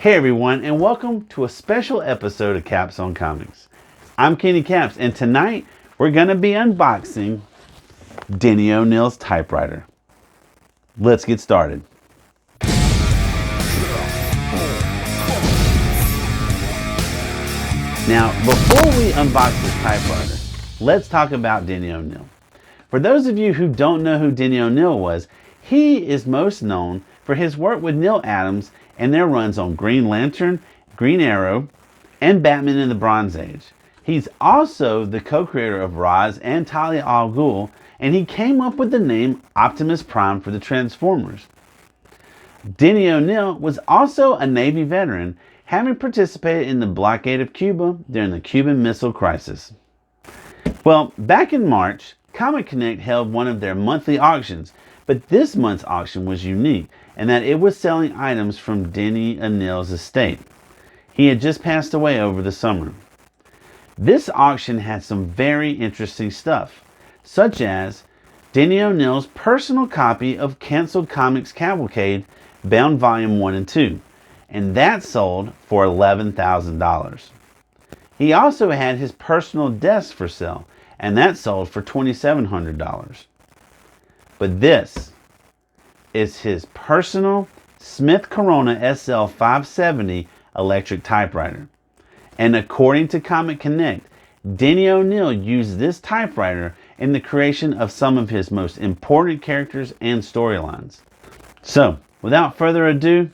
Hey everyone, and welcome to a special episode of Caps on Comics. I'm Kenny Caps, and tonight we're going to be unboxing Denny O'Neil's Typewriter. Let's get started. Now, before we unbox this typewriter, let's talk about Denny O'Neil. For those of you who don't know who Denny O'Neil was, he is most known for his work with Neil Adams and their runs on Green Lantern, Green Arrow, and Batman in the Bronze Age. He's also the co-creator of Ra's and Talia al Ghul, and he came up with the name Optimus Prime for the Transformers. Denny O'Neil was also a Navy veteran, having participated in the blockade of Cuba during the Cuban Missile Crisis. Well, back in March, Comic Connect held one of their monthly auctions, but this month's auction was unique in that it was selling items from Denny O'Neil's estate. He had just passed away over the summer. This auction had some very interesting stuff, such as Denny O'Neil's personal copy of Canceled Comics Cavalcade, bound volume 1 and 2, and that sold for $11,000. He also had his personal desk for sale, and that sold for $2,700. But this is his personal Smith Corona SL 570 electric typewriter. And according to Comic Connect, Denny O'Neil used this typewriter in the creation of some of his most important characters and storylines. So, without further ado,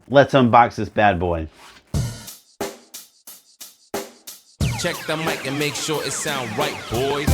let's unbox this bad boy. Check the mic and make sure it sound right, boys.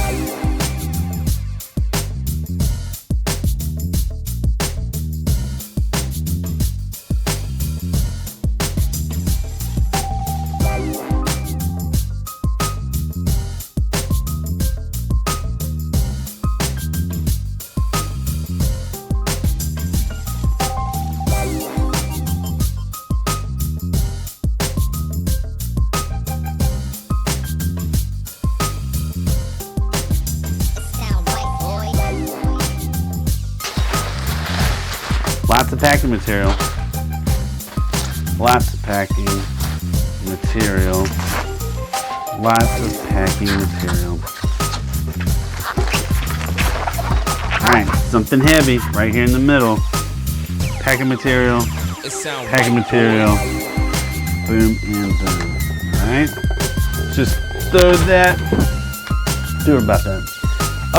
Lots of packing material. Lots of packing material. Lots of packing material. Alright, something heavy right here in the middle. Packing material. Packing material. Boom and boom. Alright. Just throw that. Do about that.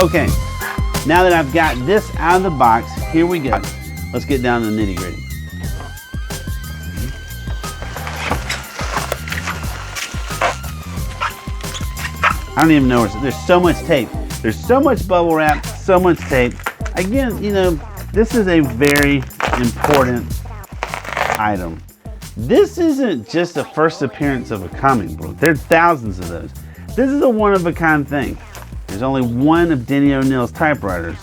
Okay. Now that I've got this out of the box, here we go. Let's get down to the nitty gritty. I don't even know where there's so much tape. There's so much bubble wrap, so much tape. Again, you know, this is a very important item. This isn't just a first appearance of a comic book. There are thousands of those. This is a one-of-a-kind thing. There's only one of Denny O'Neil's typewriters.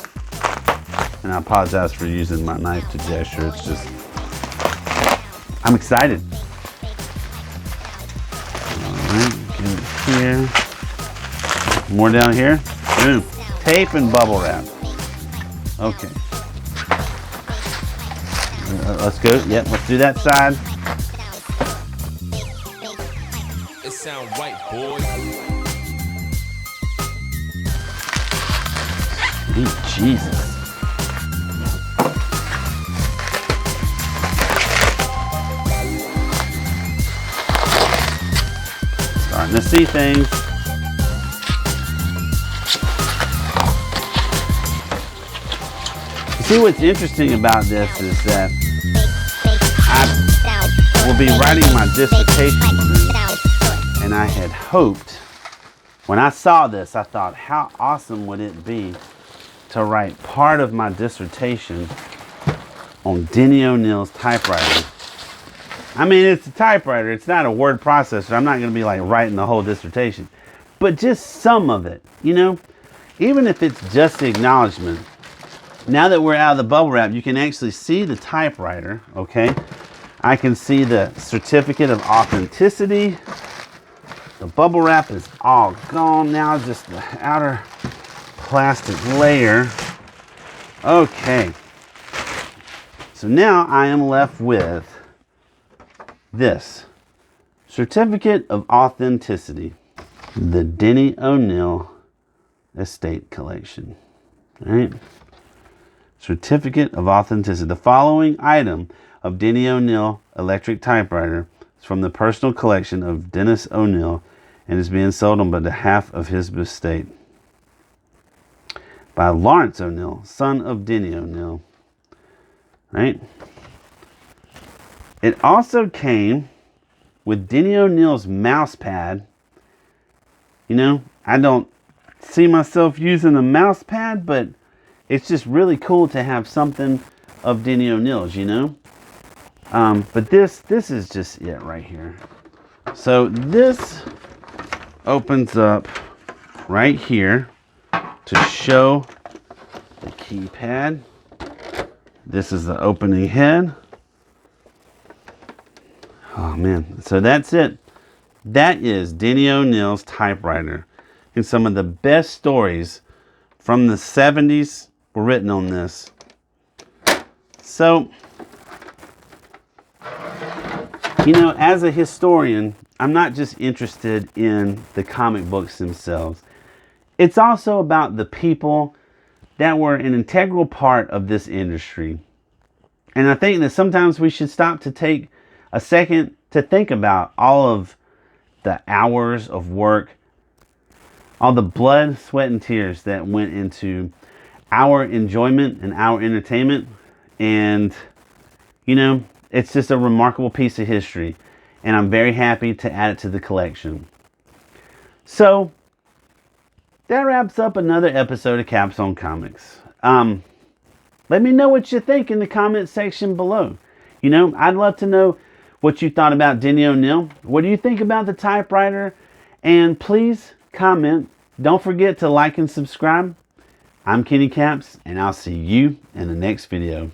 And I apologize for using my knife to gesture. It's just, I'm excited. Alright, get it here. More down here. Boom. Tape and bubble wrap. Okay. Let's go. Yep, let's do that side. It sound right, boys. Sweet Jesus. Starting to see things. You see, what's interesting about this is that I will be writing my dissertation soon, and I had hoped, when I saw this, I thought, how awesome would it be to write part of my dissertation on Denny O'Neil's typewriter. I mean, it's a typewriter. It's not a word processor. I'm not going to be like writing the whole dissertation. But just some of it, you know? Even if it's just the acknowledgement. Now that we're out of the bubble wrap, you can actually see the typewriter, okay? I can see the certificate of authenticity. The bubble wrap is all gone now, just the outer plastic layer. Okay. So now I am left with this certificate of authenticity, the Denny O'Neil Estate Collection. All right. Certificate of authenticity. The following item of Denny O'Neil electric typewriter is from the personal collection of Dennis O'Neil and is being sold on behalf of his estate by Lawrence O'Neil, son of Denny O'Neil. Right? It also came with Denny O'Neil's mouse pad. You know, I don't see myself using a mouse pad, but it's just really cool to have something of Denny O'Neil's, you know. But this is just it right here. So this opens up right here to show the keypad. This is the opening head. Oh man, so that's it. That is Denny O'Neil's typewriter. And some of the best stories from the 70s were written on this. So, you know, as a historian, I'm not just interested in the comic books themselves. It's also about the people that were an integral part of this industry. And I think that sometimes we should stop to take a second to think about all of the hours of work, all the blood, sweat, and tears that went into our enjoyment and our entertainment. And, you know, it's just a remarkable piece of history. And I'm very happy to add it to the collection. So, that wraps up another episode of Caps on Comics. Let me know what you think in the comment section below. You know, I'd love to know what you thought about Denny O'Neil. What do you think about the typewriter? And please comment. Don't forget to like and subscribe. I'm Kenny Caps, and I'll see you in the next video.